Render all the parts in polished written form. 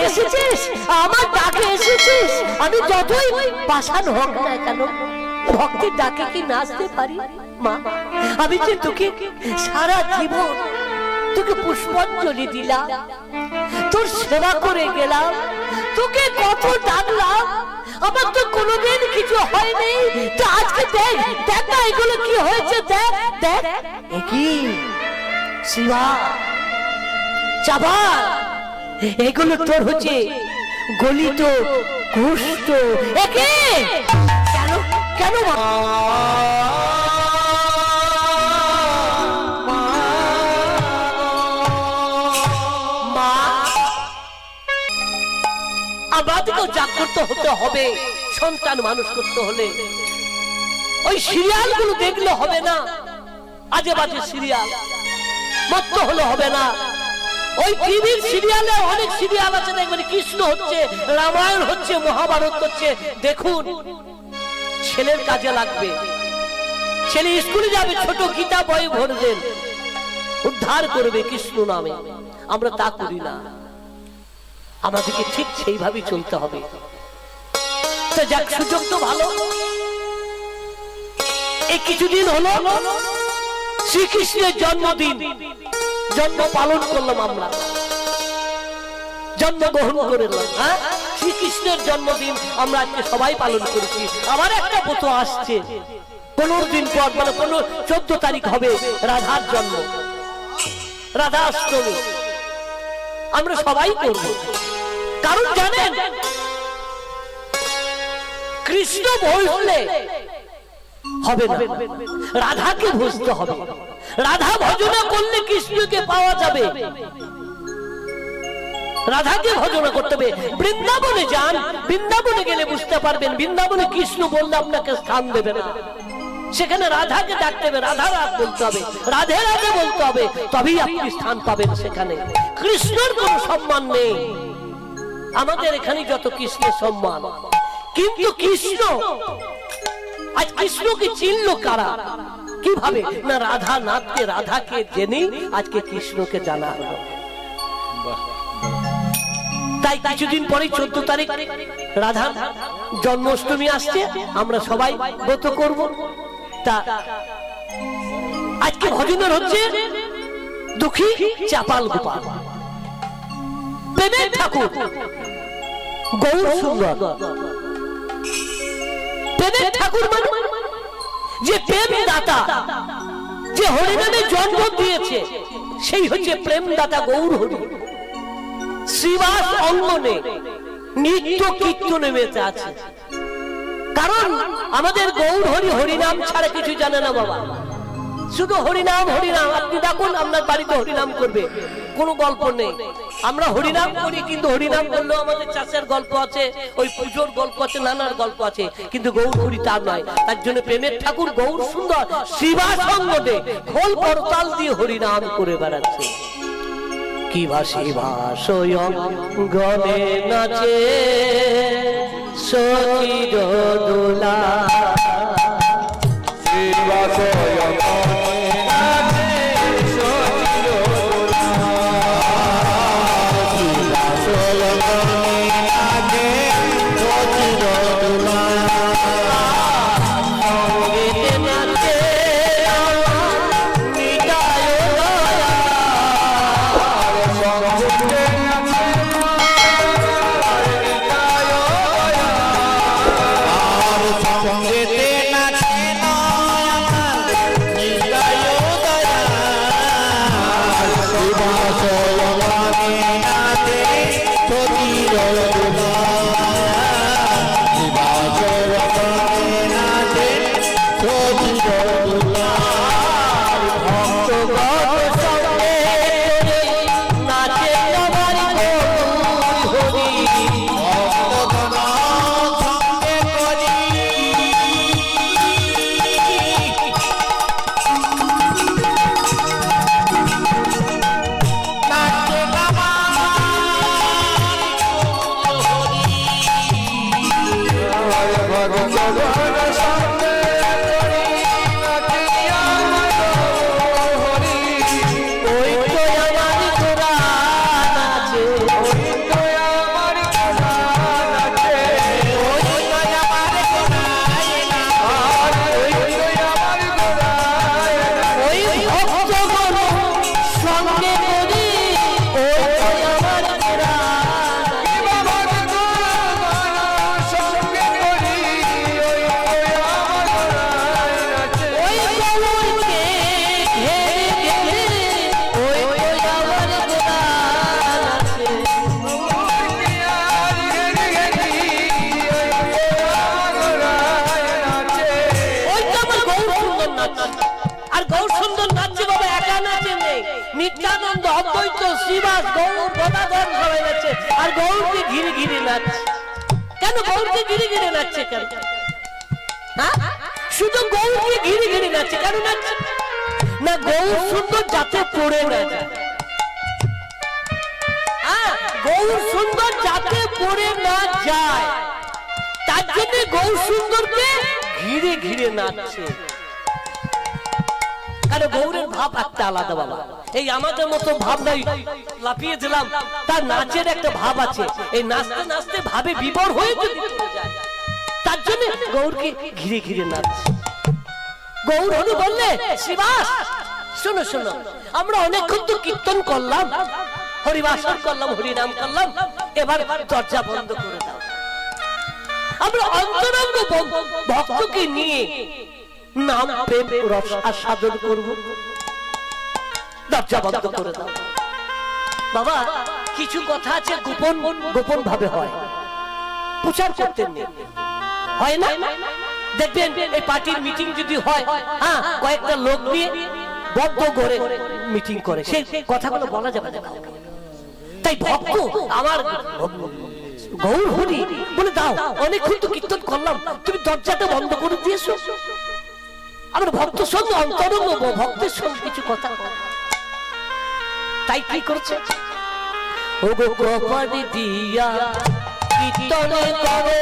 এসেছিস, আমার ডাকে এসেছিস। আমি যতই পাষাণ হোক না কেন, ভক্তির ডাকে কি নাচতে পারি? মা, আমি যে তোকে সারা জীবন তোকে পুষ্পাঞ্জলি দিলাম, তোর সেবা করে গেলাম, তোকে কত ডাকলাম, আমার তো কোনোদিন কিছু হয়নি। তো আজকে দেখ দেখ না এগুলো কি হয়েছে, দেখ দেখ। কি শিবা চাবা, এগুলো তোর হচ্ছে গলিত কুষ্ঠ। একে কেন কেন আমাদেরকেও জাগ্রত হতে হবে। সন্তান মানুষ করতে হলে ওই সিরিয়াল গুলো দেখলে হবে না, আজে বাজে সিরিয়াল মত হলে হবে না। ওই টিভির সিরিয়ালে অনেক সিরিয়াল আছে, দেখবেন কৃষ্ণ হচ্ছে, রামায়ণ হচ্ছে, মহাভারত হচ্ছে। দেখুন, ছেলের কাজে লাগবে, ছেলে স্কুলে যাবে, ছোট গীতা বই ভরবেন, উদ্ধার করবে কৃষ্ণ নামে। আমরা তা করি না, আমাদেরকে ঠিক সেইভাবে চলতে হবে। তো যাক, সুযোগ তো ভালো। এই কিছুদিন হলো শ্রীকৃষ্ণের জন্মদিন, জন্ম পালন করলাম, আমরা জন্মগ্রহণ করলাম। হ্যাঁ, শ্রীকৃষ্ণের জন্মদিন আমরা আজকে সবাই পালন করেছি। আমার একটা ব্রত আসছে 15 দিন পর, মানে 14 তারিখ হবে রাধার জন্ম, রাধা অষ্টমী। আমরা সবাই করব, কারণ জানেন কৃষ্ণ ভজলে হবে না, রাধাকে ভজতে হবে। রাধা ভজনা করলে কৃষ্ণকে পাওয়া যাবে, রাধাকে ভজনা করতে হবে। বৃন্দাবনে যান, বৃন্দাবনে গেলে বুঝতে পারবেন, বৃন্দাবনে কৃষ্ণ বললে আপনাকে স্থান দেবে না, সেখানে রাধাকে ডাকতে হবে, রাধা রাধ বলতে হবে, রাধে রাধে বলতে হবে, তবেই আপনি স্থান পাবেন সেখানে। কৃষ্ণের কোন সম্মান নেই, আমাদের এখানে যত কৃষ্ণের সম্মান। কিন্তু কৃষ্ণ, আজ কৃষ্ণকে চিনল কারা, কিভাবে না? রাধা নাথকে, রাধাকে জেনে আজকে কৃষ্ণকে জানা হলো। তাই কিছুদিন পরে 14 তারিখ রাধা জন্মাষ্টমী আসছে, আমরা সবাই ব্রত করব। তা আজকে ভজনের হচ্ছে দুঃখী চাপাল গোপাল, প্রেমের ঠাকুর গৌর সুন্দর। প্রেমের ঠাকুর মানে যে প্রেম দাতা, যে হরিনামে জন্ম দিয়েছে, সেই হচ্ছে প্রেম দাতা গৌর হরি। শ্রীবাস অঙ্গনে নিত্য কীর্তনে মেতে আছে, কারণ আমাদের গৌর হরি হরিনাম ছাড়া কিছু জানে না বাবা। শুধু হরিনাম হরিনাম, আপনি ডাকুন আপনার বাড়িতে হরিনাম করবে, কোনো গল্প নেই। আমরা হরিনাম করি, কিন্তু হরিনাম করলেও আমাদের চাষের গল্প আছে, ওই পুজোর গল্প আছে, নানার গল্প আছে, কিন্তু গৌর হরি তার নয়। তার জন্য প্রেমের ঠাকুর গৌর সুন্দর শ্রীবাস অঙ্গনে খোল করতাল দিয়ে হরিনাম করে বেড়াচ্ছে। কি ভাসি ভাসয়ং গনে নাচে সখীর দোলা, শ্রীবাসয়ং শ্রীবাস গৌর গদাধর সবাই যাচ্ছে আর গৌরকে ঘিরে ঘিরে নাচছে। কেন গৌরকে ঘিরে ঘিরে নাচছে কেন? শুধু গৌরকে ঘিরে ঘিরে নাচছে কেন নাচছে না? গৌর সুন্দর যাতে পড়ে না যায়, গৌর সুন্দর যাতে পড়ে না যায় তার জন্য গৌর সুন্দরকে ঘিরে ঘিরে নাচছে। কারণ গৌরের ভাব একটা আলাদা বাবা, এই আমাদের মতো ভাব নাই লাফিয়ে দিলাম, তার নাচের একটা ভাব আছে। এই নাচতে নাচতে ভাবে বিভোর হয়ে যদি যায় তার জন্য গৌরকে ঘিরে ঘিরে নাচছে। গৌর হরি বললে শ্রীবাস শোনো শোনো, আমরা অনেকক্ষণ তো কীর্তন করলাম, হরিবাসন করলাম, হরিনাম করলাম, এবার দরজা বন্ধ করে দাও। আমরা অন্তরঙ্গ ভক্তকে নিয়ে নাম প্রেম রস আস্বাদন করব, দরজা বন্ধ করে দাও। বাবা কিছু কথা আছে গোপন গোপন ভাবে হয়, প্রচার করতেন হয় না। দেখবেন এই পার্টির মিটিং যদি হয়, হ্যাঁ কয়েকটা লোক নিয়ে বদ্ধ করে মিটিং করে, সেই কথাগুলো বলা যাবে না। তাই ভক্ত আমার গৌর হরি বলে দাও, অনেকক্ষণ তো কীর্তন করলাম, তুমি দরজাটা বন্ধ করে দিয়েছো। আমার ভক্তের সঙ্গে অন্তরঙ্গ ভক্তের সঙ্গে কিছু কথা, তাই কি করছে? ও গো গোপালি দিয়া কীর্তন করে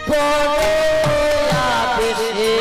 পরে আবেশে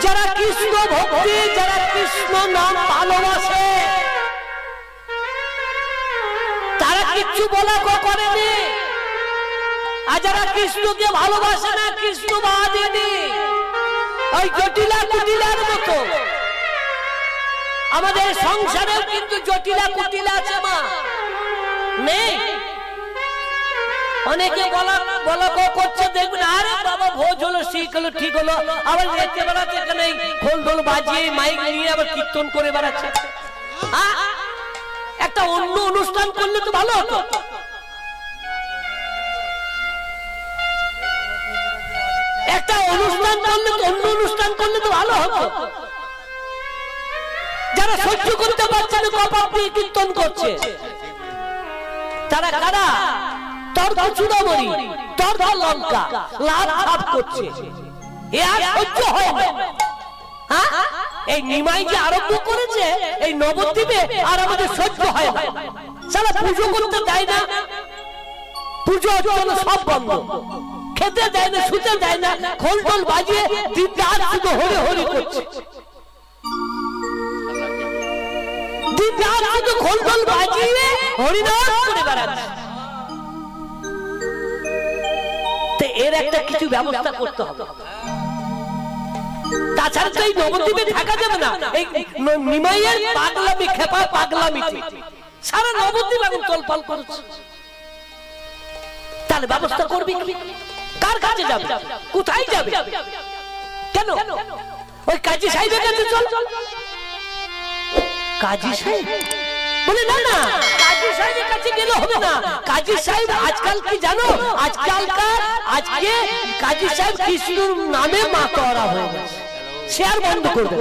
যারা কৃষ্ণ ভক্তি, যারা কৃষ্ণ নাম ভালোবাসে, তারা কিচ্ছু বলা করেনি। আর যারা কৃষ্ণকে ভালোবাসে না, কৃষ্ণ বাদিনী, ওই জটিলা কুটিলার মতো। আমাদের সংসারেও কিন্তু জটিলা কুটিলা আছে মা, নেই? অনেকে বলা করছে, দেখবেন আরে বাবা ভোজ হলো, শিখ হলো, ঠিক হলো, আবার রেতে বেড়াচ্ছে, এখানে খোল ঢোল বাজিয়ে মাইক নিয়ে আবার কীর্তন করে বেড়াচ্ছে। একটা অন্য অনুষ্ঠান করলে তো ভালো হতো। একটা অনুষ্ঠান করলে তো, অন্য অনুষ্ঠান করলে তো ভালো হতো। যারা সহ্য করতে পারছে না কপাল দিয়ে কীর্তন করছে, তারা কারা? তর্ক চূড়ামণি, তর্ক লঙ্কা, লাভ লাভ করছে। এ আর সহ্য হয় না। এই নিমাই যে আরম্ভ করেছে এই নবদ্বীপে, আর আমাদের সহ্য হয় না। সারা পুজো করতে দেয় না, পুজো অর্চনা সব বন্ধ, খেতে দেয় না, শুতে দেয় না, খোল টোল বাজিয়ে দিন রাত শুধু হরি হরি করছে। দিন রাত শুধু খোল টোল বাজিয়ে হরিনাম করে বেড়াচ্ছে। এর একটা কিছু ব্যবস্থা করতে হবে, তাছাড়া তো এই নবদ্বীপে থাকা যাবে না। এই নিমাইয়ের পাগলামি, খেপা পাগলামি সারা নবদ্বীপ এখন তোলপাল করছে। তাহলে ব্যবস্থা করবি, কার কাছে যাবে, কোথায় যাবে? কেন ওই কাজী সাহেবের কাছে চল। কাজী সাহেব বলে না না, কাজী সাহেবের কাছে গেলে হবে না। কাজী সাহেব আজকাল কি জানো, আজকে কাজী সাহেব কৃষ্ণর নামে মাতোয়ারা হয়ে গেছে। সে আর বন্ধ করবে,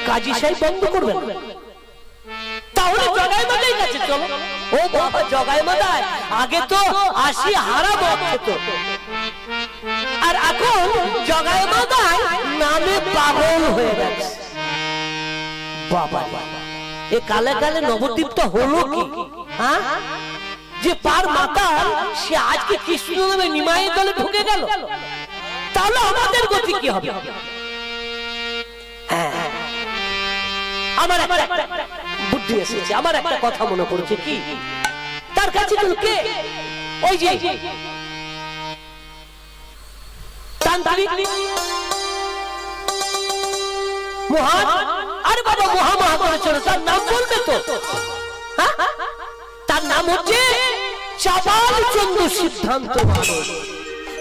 কাজী সাহেব বন্ধ করবে। তাহলে জগাই মাদাই কাছে চলো। ও বাবা, জগাই মাদাই আগে তো 80 হারা মদ খেত, আর এখন জগাই মাদাই নামে পাগল হয়ে গেছে। বাবা, এ কালে কালে নবদ্বীপটা হলো কি? যে পার মাতাল সে আজকে কৃষ্ণ নামে নিমাইয়ের দলে ঢুকে গেল, তাহলে আমাদের গতি কি হবে? আমার একটা বুদ্ধি এসেছে, আমার একটা কথা মনে পড়ছে। কি তার কাছে কে? ওই যে তান্ত্রিক মহা, আরে বাবা মহা মহা করেছিল, তার নাম বলবে তো? তার নাম হচ্ছে চাপাল চন্দ্র সিদ্ধান্ত,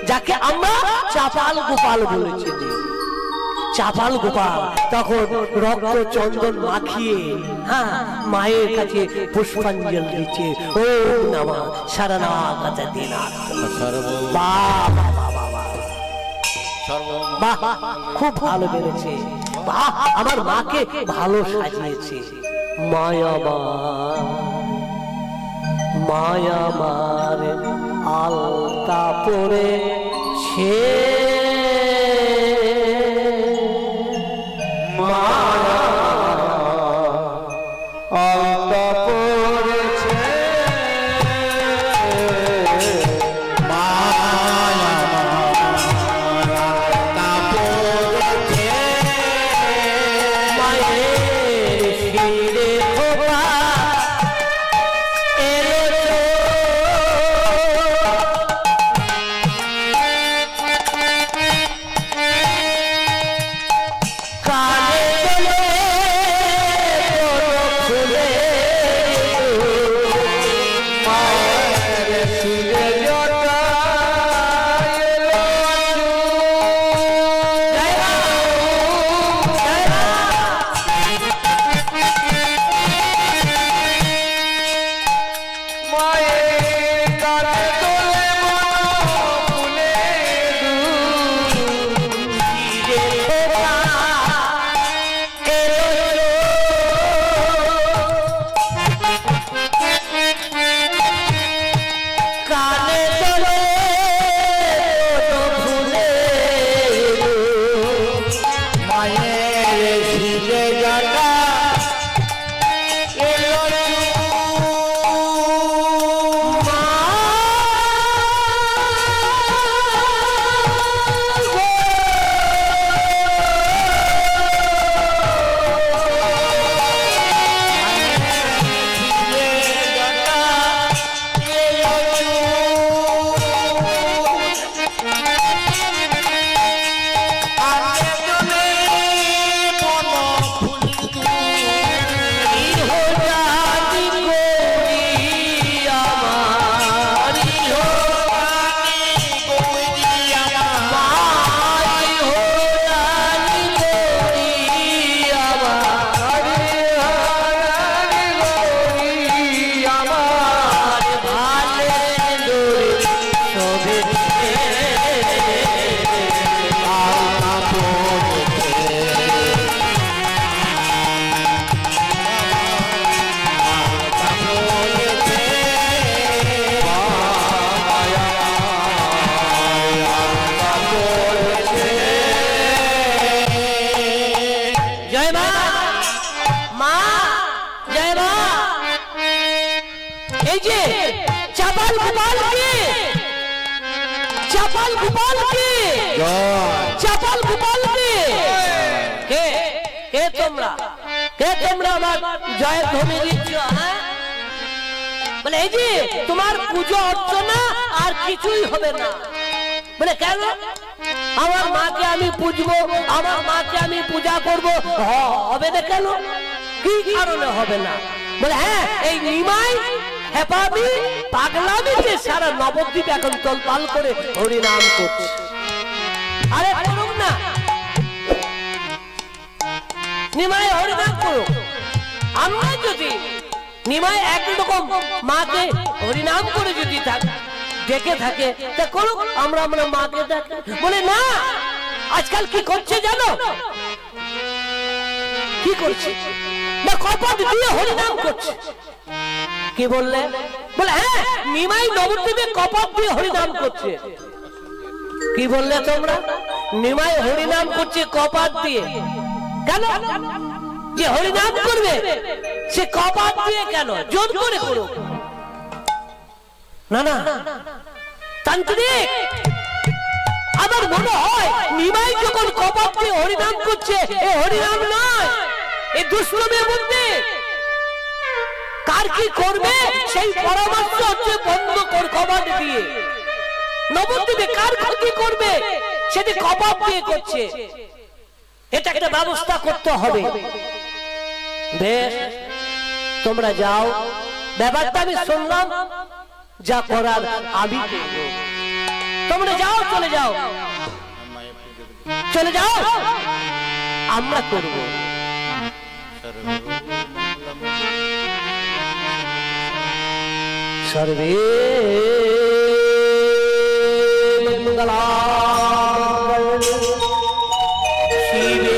যাকে আমরা চাপাল গোপাল বলেছি। চাপাল গোপাল তখন রক্ত চন্দন মাখিয়ে মায়ের কাছে পুষ্পাঞ্জলি দিচ্ছে। ও নামা সারানা কাছে দিনা, বাহ খুব ভালো বেড়েছে, বাহ আমার মাকে ভালো সাজিয়েছে। মায়ামার আলতা পড়েছে, আলতা পড়েছে, গোপালকে, চাপাল গোপালকে। কে কে তোমরা, কে তোমরা আমার জয়ের ধ্বনি দিচ্ছ? বলে এই যে তোমার পুজো অর্চনা আর কিছুই হবে না। বলে কেন? আমার মাকে আমি পুজবো, আমার মাকে আমি পূজা করবো, হবে না কেন? কি কারণে হবে না? বলে হ্যাঁ, এই নিমাই হেপামি পাগলামিতে সারা নবদ্বীপ এখন তোলপাল করে হরিনাম করছে। আরে করুক না, নিমাই হরিনাম করুক। আমরা যদি নিমাই একরকম মাকে হরিনাম করে যদি ডেকে থাকে তা করুক, আমরা আমরা মাকে ডাকি। বলে না, আজকাল কি করছে জানো? কি করছে না, কপাট দিয়ে হরিনাম করছে। কি বললে? বলে হ্যাঁ, নিমাই নবদ্বীপে কপাট দিয়ে হরিনাম করছে। কি বললে তোমরা? নিমাই হরিনাম করছে কপাট দিয়ে। কেন? যে হরিনাম করবে সে কপাট দিয়ে কেন? জোর করে করুক। না না তান্ত্রিক, আমার মনে হয় নিমাই যখন কপাট দিয়ে হরিনাম করছে, এ হরিনাম নয়, এ দুষ্কর্মের মধ্যে। কার কি করবে সেই পরামর্শ হচ্ছে বন্ধ কর কপাট দিয়ে। নবদ্বীপে কার ক্ষতি করবে সেটি কপাট দিয়ে করছে। এটা একটা ব্যবস্থা করতে হবে। বেশ, তোমরা যাও, ব্যাপারটা আমি শুনলাম, যা করার আমি করব। তোমরা যাও, চলে যাও, চলে যাও, আমরা করব। সর্বে মঙ্গলা শিবে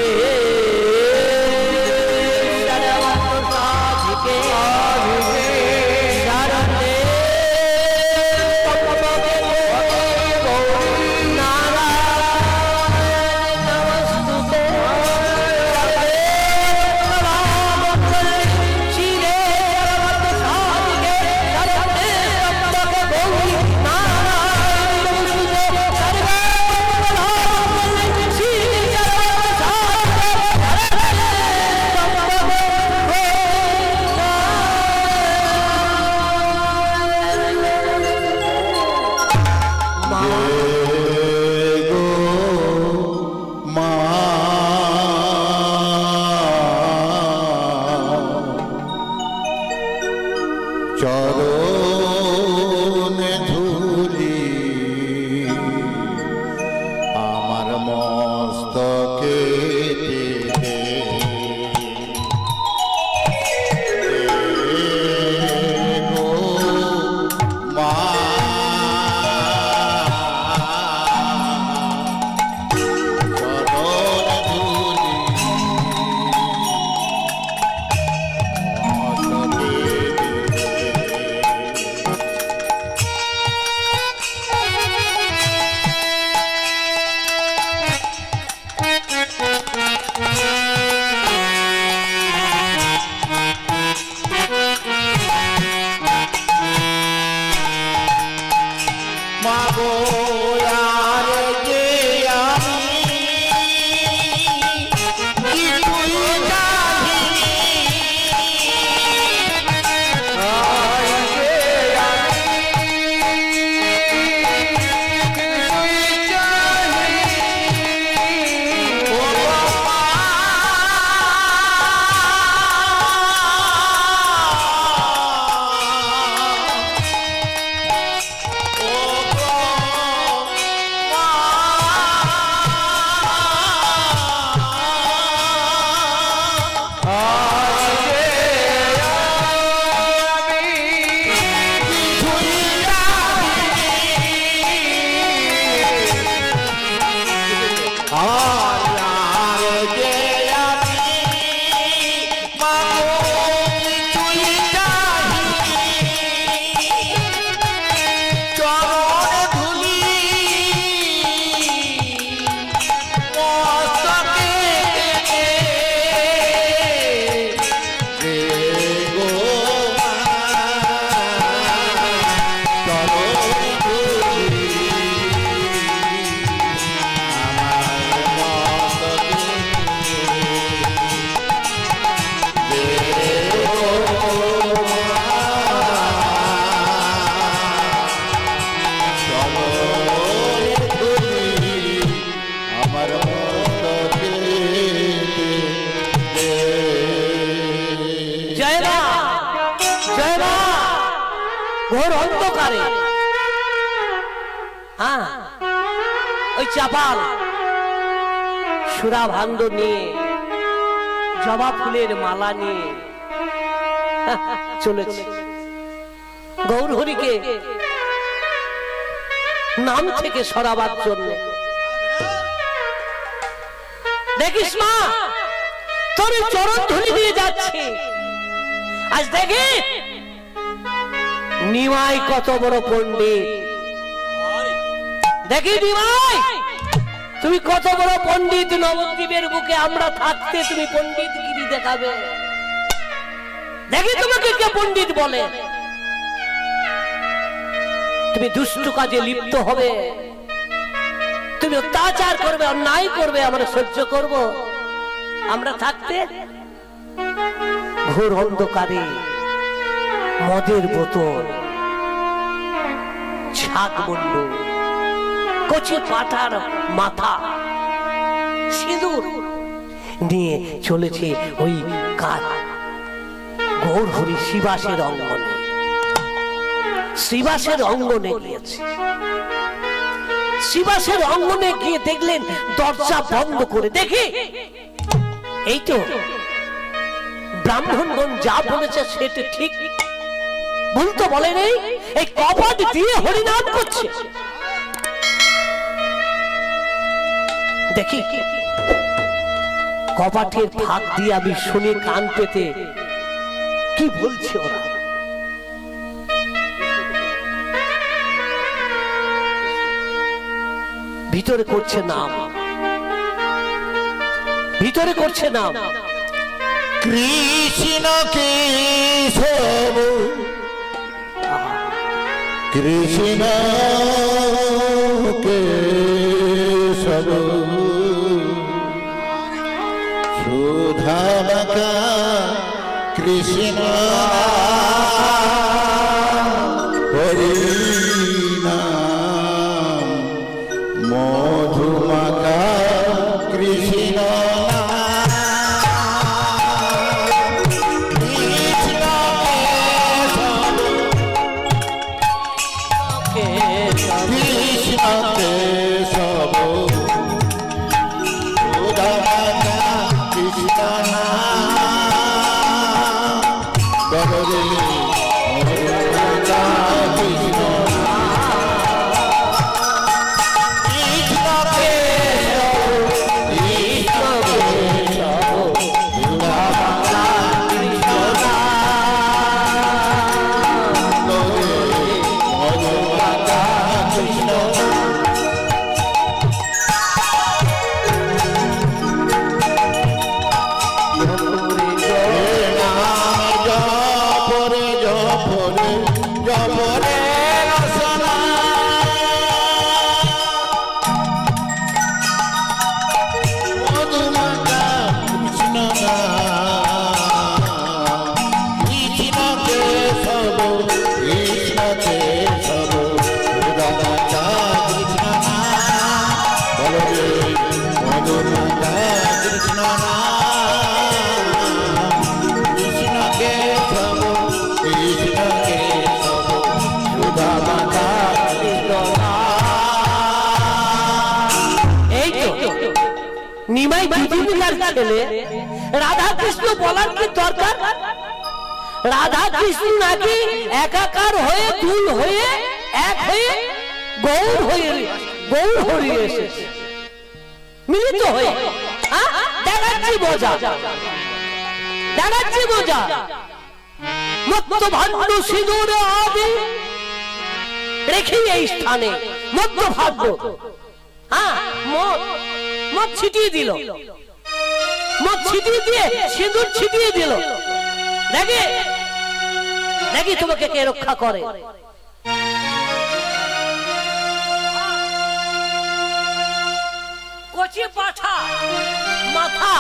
ঘোর অন্ধকারে হ্যাঁ ওই চাপাল সুরা ভাণ্ড নিয়ে জবা ফুলের মালা নিয়ে চলেছে গৌর হরিকে নাম থেকে সরাবার জন্য। দেখিস মা তোর চরণ ধুলি দিয়ে যাচ্ছে। আজ দেখি নিমাই কত বড় পণ্ডিত, দেখি নিমাই তুমি কত বড় পণ্ডিত। নবদ্বীপের বুকে আমরা থাকতে তুমি পণ্ডিত গিরি দেখাবে। দেখি তোমাকে কে পণ্ডিত বলে। তুমি দুষ্ট কাজে লিপ্ত হবে, তুমি অত্যাচার করবে, অন্যায় করবে, আমরা সহ্য করব আমরা থাকতে? ঘোর অন্ধকারে মদের বোতল, ছাগ মুন্ডু, কচি পাটার মাথা, সিঁদুর নিয়ে চলেছে ওই কাজ গৌর হরি শিবাসের অঙ্গনে। শিবাসের অঙ্গনে গিয়েছে। শিবাসের অঙ্গনে গিয়ে দেখলেন দরজা বন্ধ করে। দেখি এই তো ব্রাহ্মণগণ যা বলেছে সেটা ঠিক, ভুল তো বলে নেই। এই কপাট দিয়ে হরিনাম করছে। দেখি কপাটের ফাঁক দিয়ে আমি শুনি কান পেতে কি বলছে ওরা। ভিতরে করছে নাম, ভিতরে করছে নাম। কৃষ্ণ কেশব কৃষ্ণ কেশব সুধামকা কৃষ্ণ হরিনাম মধুমাকা কৃষ্ণ ছেলে রাধা কৃষ্ণ বলার কি দরকার? রাধা কৃষ্ণ নাকি একাকার হয়ে দুল হয়ে এক হয়ে গৌর হয়ে এসেছে, মিলিত হয়ে। দেখাচ্ছি বোঝা, দেখাচ্ছি বোঝা। মত্ত ভাগ্য সিঁদুর আদি রেখে এই স্থানে মত্ত ভাগ্য মদ ছিটিয়ে দিল, মদ ছিটিয়ে দিয়ে সিঁদুর ছিটিয়ে দিল। দেখি দেখি তোমাকে কে রক্ষা করে। কচি পাঠা মাথা,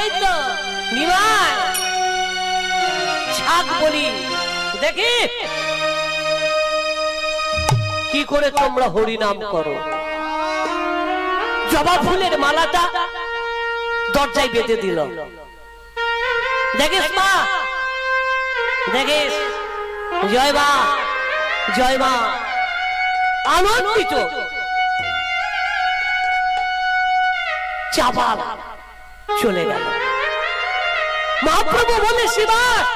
এই তো নিমাই ছাগ বলি। দেখি কি করে তোমরা হরি নাম করো। জবা ফুলের মালাটা দরজায় বেঁধে দিল। দেখিস মা, দেখিস জয় মা, জয় মা, আনন্দিত চাপা চলে গেল। মহাপ্রভু বলে, শ্রীবাস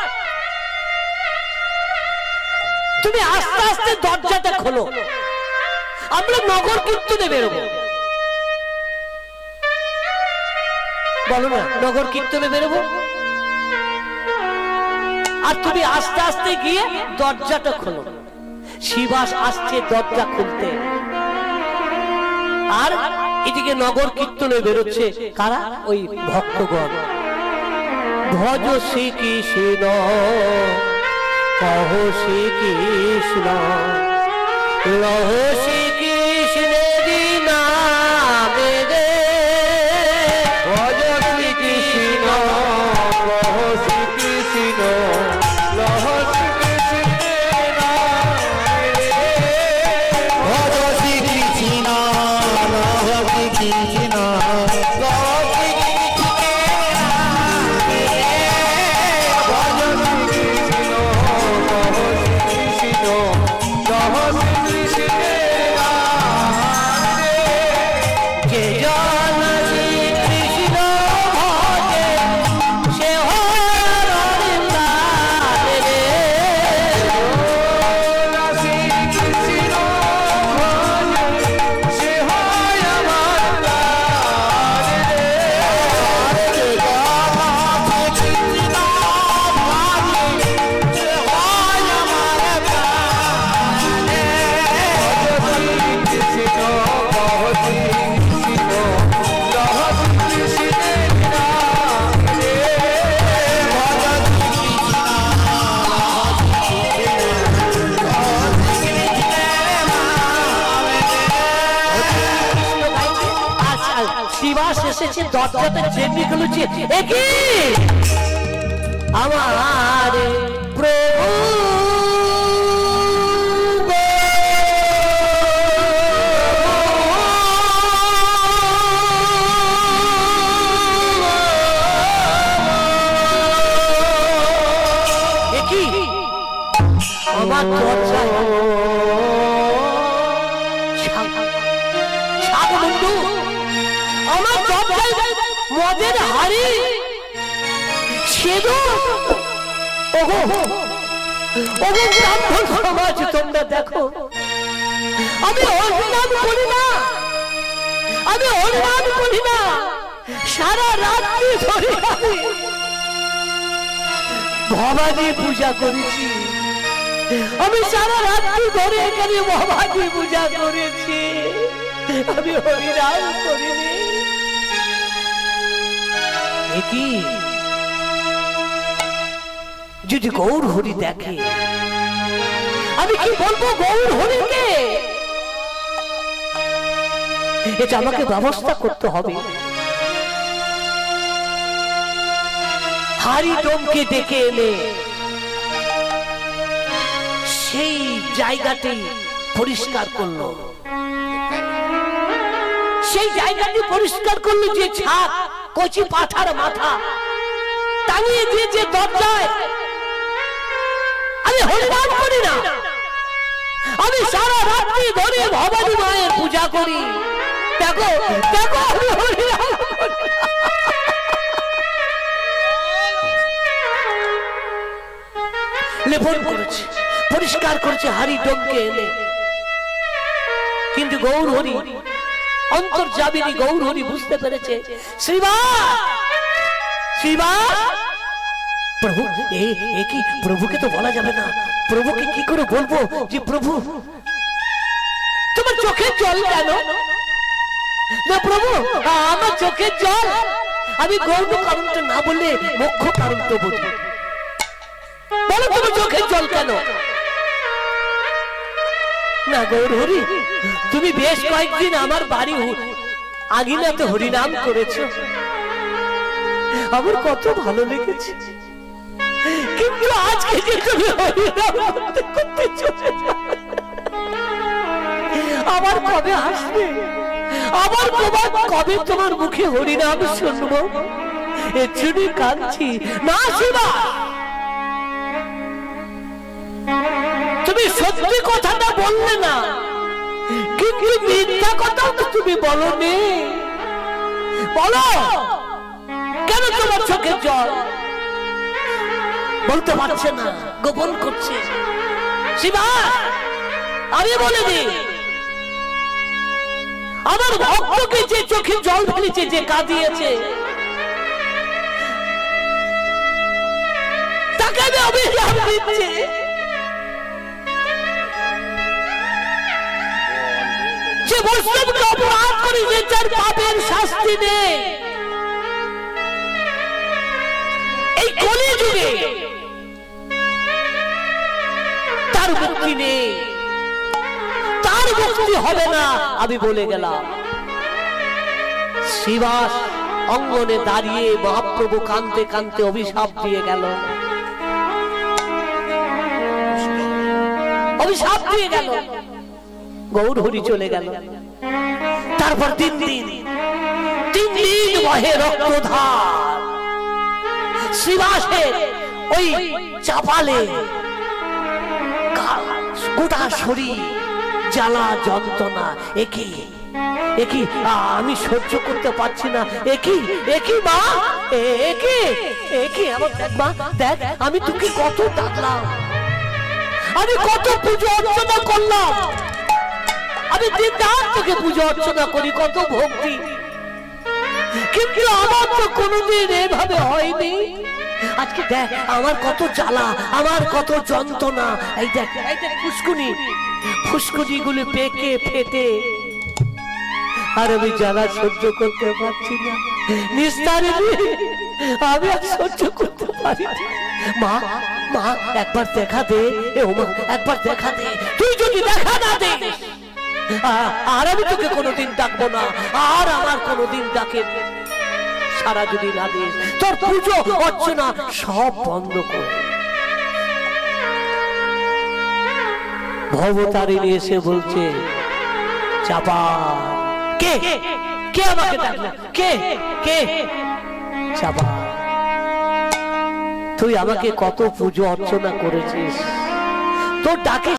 তুমি আস্তে আস্তে দরজাটা খোলো, আমরা নগর কীর্তনে বেরোবো। বলো না, নগর কীর্তনে বেরোবো, আর তুমি আস্তে আস্তে গিয়ে দরজাটা খোলো। শ্রীবাস আসছে দরজা খুলতে, আর এদিকে নগর কীর্তনে বেরোচ্ছে কারা? ওই ভক্তগণ। ভজ শ্রী কৃষ্ণ, কহ শ্রী কৃষ্ণ, লহ শ্রী কৃষ্ণেরি নামে রে। ভজ শ্রী কৃষ্ণ, কহ শ্রী কৃষ্ণ, লহ শ্রী কৃষ্ণের নামে রে। ভজ শ্রী কৃষ্ণ, লহ শ্রী কৃষ্ণ, লহ শ্রী কৃষ্ণের নামে রে। ভজ শ্রী কৃষ্ণ, কহ শ্রী কৃষ্ণ, লহ শ্রী কৃষ্ণের নামে রে। যে জন শ্রী কৃষ্ণ ভজে সে হয় হরিদাস রে। শ্রী কৃষ্ণ ভজে সে হয় আমার প্রাণ রে। যে গাথা কৃষ্ণ ভজে সে হয় আমার প্রাণ রে। ভজ শ্রী কৃষ্ণ, কহ শ্রী কৃষ্ণ, লহ শ্রী কৃষ্ণের নামে রে। ভজ শ্রী কৃষ্ণ, শ্রীবাস এসেছে, দরজাতে যেমনি খুলেছে, একই আমার প্রভু একই আমার দরজায় বন্ধু, আমার দরজায় মদের হাড়ি সেদো। ওগো ওগো ব্রাহ্মণ সমাজ, তোমরা দেখো, আমি হরিনাম করি না, আমি হরিনাম করি না, সারা রাত্রি ধরে আমি ভবানী পূজা করেছি, আমি সারা রাত্রি ধরে এখানে ভবানী পূজা করেছি, আমি হরিনাম করিনি। কি যদি গৌর হরি দেখে, আমি কি বলবো গৌর হরিকে? এটা আমাকে ব্যবস্থা করতে হবে। হারি ডোমকে ডেকে এনে সেই জায়গাটি পরিষ্কার করলো, সেই জায়গাটি পরিষ্কার করলো, যে ছাদ, কচি পাঠার মাথা টাঙিয়ে দিয়ে যে দরজায় আমি হরিনাম করি না, আমি সারা রাত্রি ধরে ভবানী মায়ের পূজা করি, দেখো দেখো আমি হরিনাম করি। লেপন করেছে, পরিষ্কার করেছে হাড়ি ডোমকে এনে, কিন্তু গৌর হরি, অন্তর্যামিনী গৌর হরি বুঝতে পেরেছে, শ্রীবাস শ্রীবাস, প্রভু এ কি? প্রভুকে তো বলা যাবে না, প্রভুকে কি করে বলবো যে প্রভু তোমার চোখের জল কেন? না প্রভু, আমার চোখের জল, আমি গৌণ কারণটা না বললে মুখ্য কারণ তো বলি, বলো তোমার চোখের জল কেন? না গৌর হরি, তুমি বেশ কয়েকদিন আমার বাড়ি আগিনাতে হরিনাম করেছো, আমার কত ভালো লেগেছে, কিন্তু আজকে যে তুমি হরিনাম করতে করতে চলে যাও, আবার কবে হাসবে, আবার কবে তোমার মুখে হরিনাম শুনবো, এর জন্য কাঁদছি। না শিবা, তুমি সত্যি কথাটা বললে না, কিন্তু মিথ্যা কথাও তো তুমি বলনি। বলো কেন তোমার চোখের জল? বলতে পারছে না, গোপন করছে। শিবা, আমি বলে দিই, আমার ভক্তকে যে চোখে জল ফেলেছে, যে কাঁদিয়েছে, তাকে আমি অভিশাপ দিচ্ছি। যে বৈষ্ণবকে অপরাধ করেছে, যার পাপের শাস্তি নেই, এই কলিযুগে তার মুক্তি নেই, তার মুক্তি হবে না, আমি বলে গেলাম। শিবাস অঙ্গনে দাঁড়িয়ে মহাপ্রভু কাঁদতে কাঁদতে অভিশাপ দিয়ে গেল, অভিশাপ দিয়ে গেল। গৌর হরি চলে গেল। তারপর তিন দিন বহে রক্তধার। শ্রীবাসের ওই চাপালে গোটা শরীর জ্বালা যন্ত্রণা। একই আমি সহ্য করতে পারছি না। একই মা, একই আমার দেখ মা, দেখ আমি তোকে কত ডাকলাম, আমি কত পুজো অর্চনা করলাম, আমি দিন রাত তোকে পুজো অর্চনা করি, কত ভক্তি, কিন্তু আমার তো কোনোদিন এভাবে হয়নি। আজকে দেখ আমার কত জ্বালা, আমার কত যন্ত্রণা। এই দেখ ফুসকুনি গুলো পেকে ফেটে, আর আমি জ্বালা সহ্য করতে পারছি না। নিস্তারে আমি আর সহ্য করতে পারি না। মা মা একবার দেখা দে, একবার দেখা দে। তুই যদি দেখা না দে, আর আমি তোকে কোনোদিন ডাকবো না, আর আমার কোনোদিন ডাকে সারা যদি না দিস, তোর পুজো অর্চনা সব বন্ধ করে। ভবতারিণী এসে বলছে, চাপা কে আমাকে ডাকলো? কে? চাপা, তুই আমাকে কত পুজো অর্চনা করেছিস, তোর ডাকে